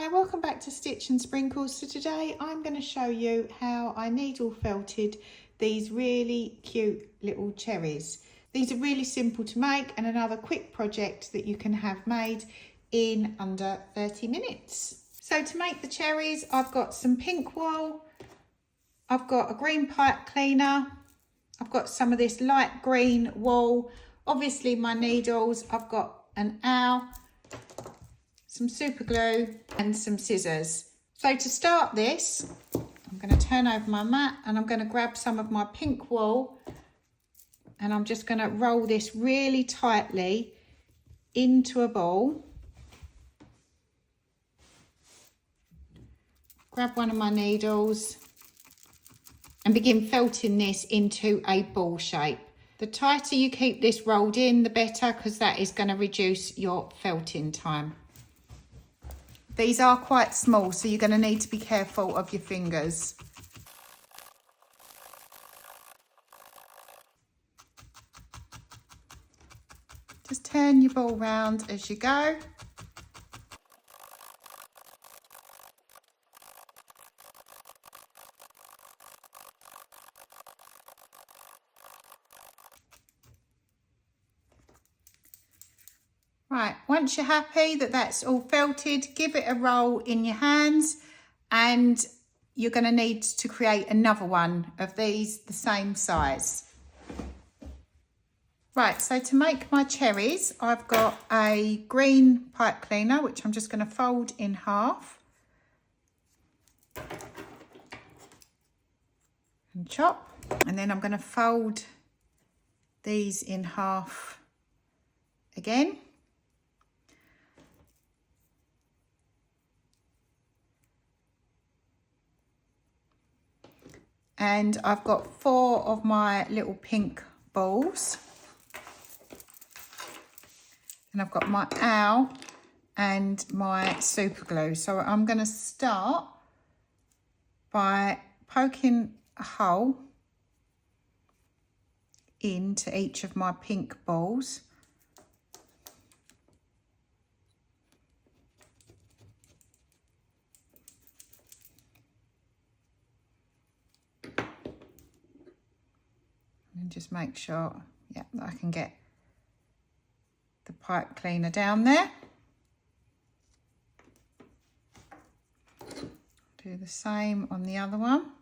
Hi, welcome back to Stitch and Sprinkles. So today I'm going to show you how I needle felted these really cute little cherries. These are really simple to make and another quick project that you can have made in under 30 minutes. So to make the cherries, I've got some pink wool, I've got a green pipe cleaner, I've got some of this light green wool, obviously my needles, I've got an owl, some super glue and some scissors. So to start this, I'm going to turn over my mat and I'm going to grab some of my pink wool and I'm just going to roll this really tightly into a ball. Grab one of my needles and begin felting this into a ball shape. The tighter you keep this rolled in, the better, because that is going to reduce your felting time. These are quite small, so you're going to need to be careful of your fingers. Just turn your ball round as you go. Right, once you're happy that that's all felted, give it a roll in your hands and you're going to need to create another one of these the same size. Right, so to make my cherries, I've got a green pipe cleaner, which I'm just going to fold in half and chop. And then I'm going to fold these in half again. And I've got 4 of my little pink balls. And I've got my owl and my super glue. So I'm going to start by poking a hole into each of my pink balls. And just make sure, that I can get the pipe cleaner down there. Do the same on the other one.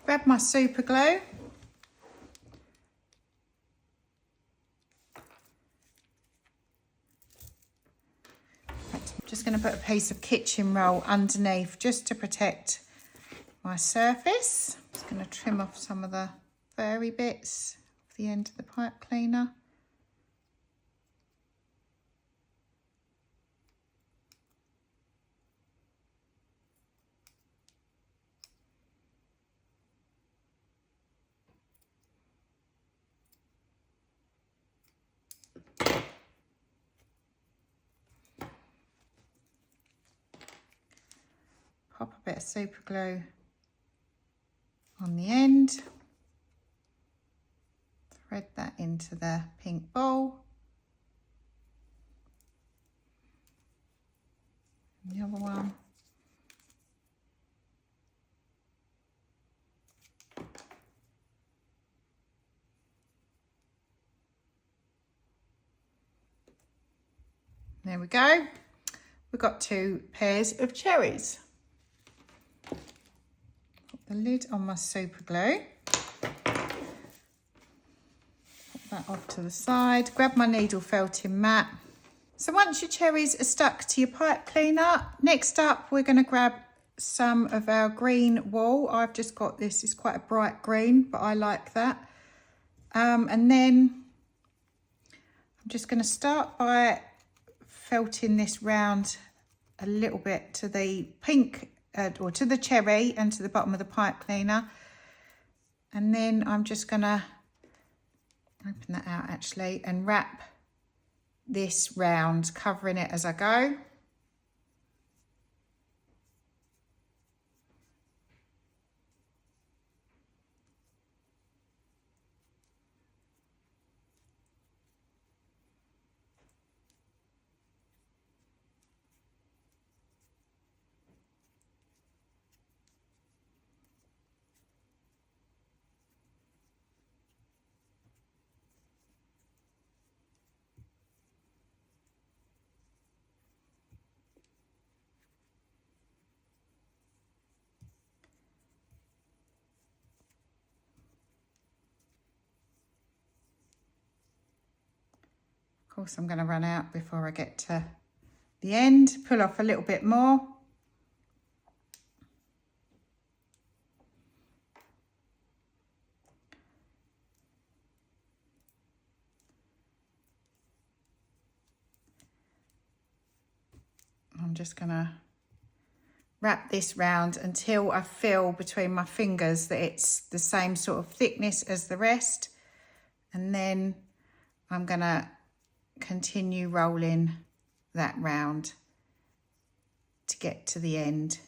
Grab my super glue. I'm just going to put a piece of kitchen roll underneath just to protect my surface. Just going to trim off some of the furry bits off the end of the pipe cleaner. Pop a bit of super glue on the end. Thread that into the pink bowl. And the other one. There we go. We've got 2 pairs of cherries. Put the lid on my super glue. Put that off to the side. Grab my needle felting mat. So once your cherries are stuck to your pipe cleaner, next up we're going to grab some of our green wool. I've just got this, it's quite a bright green, but I like that. And then I'm just going to start by felting this round a little bit to the pink or to the cherry and to the bottom of the pipe cleaner, and then I'm just gonna open that out actually and wrap this round, covering it as I go. Of course, I'm going to run out before I get to the end. Pull off a little bit more. I'm just going to wrap this round until I feel between my fingers that it's the same sort of thickness as the rest. And then I'm going to continue rolling that round to get to the end.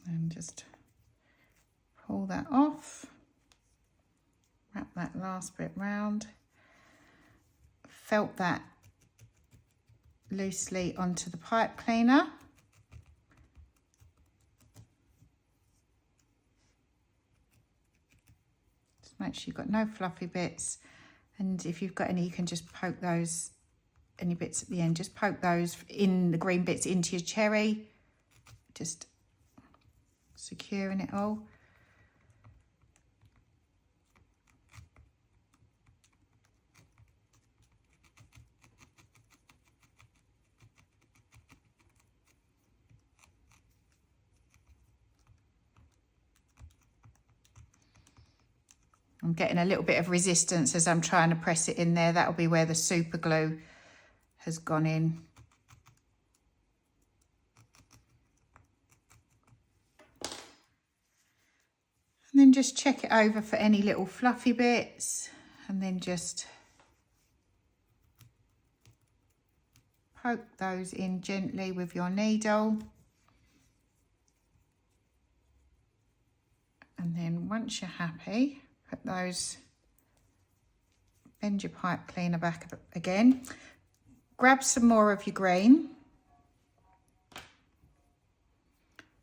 And just pull that off, wrap that last bit round, felt that loosely onto the pipe cleaner. Just make sure you've got no fluffy bits, and if you've got any, you can just poke those, any bits at the end, just poke those in, the green bits into your cherry, just securing it all. I'm getting a little bit of resistance as I'm trying to press it in there. That'll be where the super glue has gone in. And then just check it over for any little fluffy bits, and then just poke those in gently with your needle. And then once you're happy, put those, bend your pipe cleaner back again, grab some more of your green.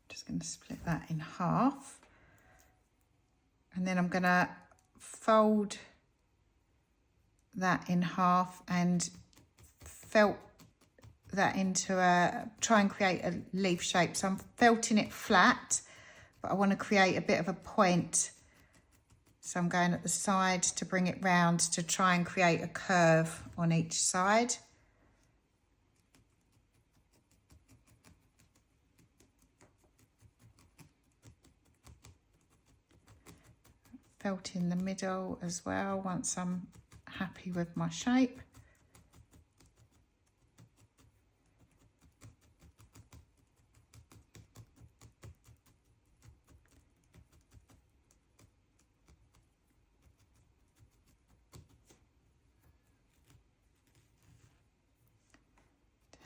Just going to split that in half. And then I'm going to fold that in half and felt that into a, try and create a leaf shape. So I'm felting it flat, but I want to create a bit of a point. So I'm going at the side to bring it round to try and create a curve on each side. Felt in the middle as well once I'm happy with my shape.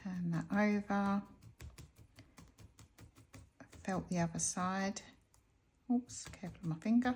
Turn that over. Felt the other side. Oops, careful with my finger.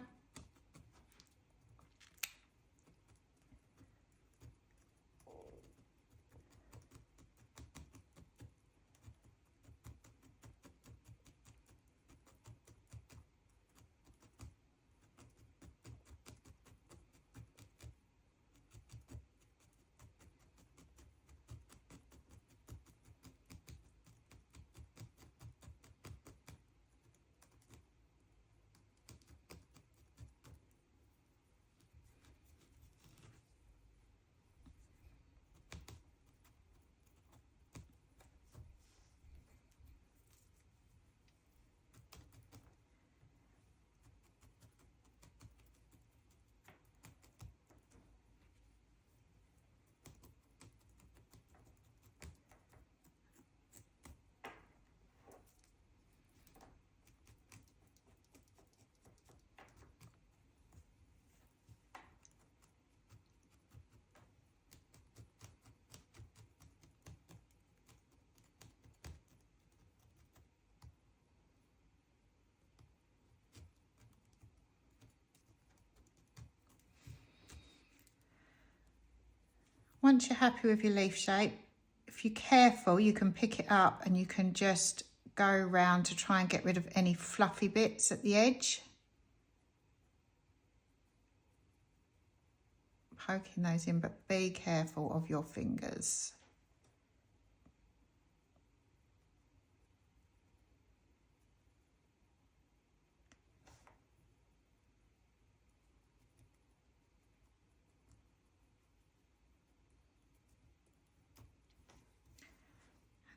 Once you're happy with your leaf shape, if you're careful, you can pick it up and you can just go around to try and get rid of any fluffy bits at the edge. Poking those in, but be careful of your fingers.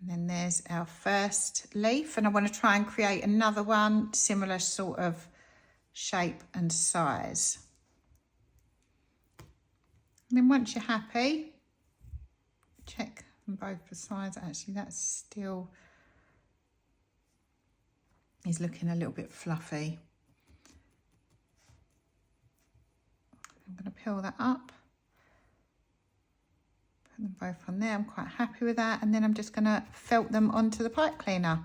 And then there's our first leaf, and I want to try and create another one, similar sort of shape and size. And then once you're happy, check on both the sides. Actually, that's still is looking a little bit fluffy. I'm going to peel that up. Put them both on there. I'm quite happy with that. And then I'm just going to felt them onto the pipe cleaner.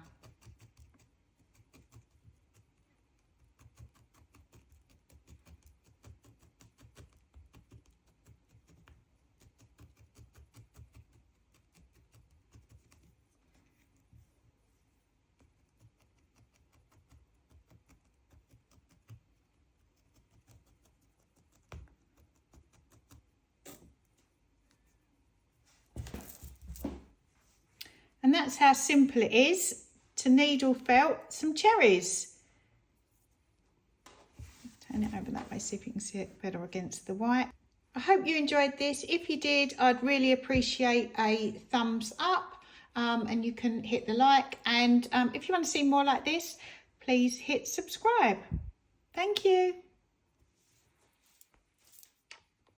And that's how simple it is to needle felt some cherries. Turn it over that way, see if you can see it better against the white. I hope you enjoyed this. If you did, I'd really appreciate a thumbs up, and you can hit the like. And if you want to see more like this, please hit subscribe. Thank you.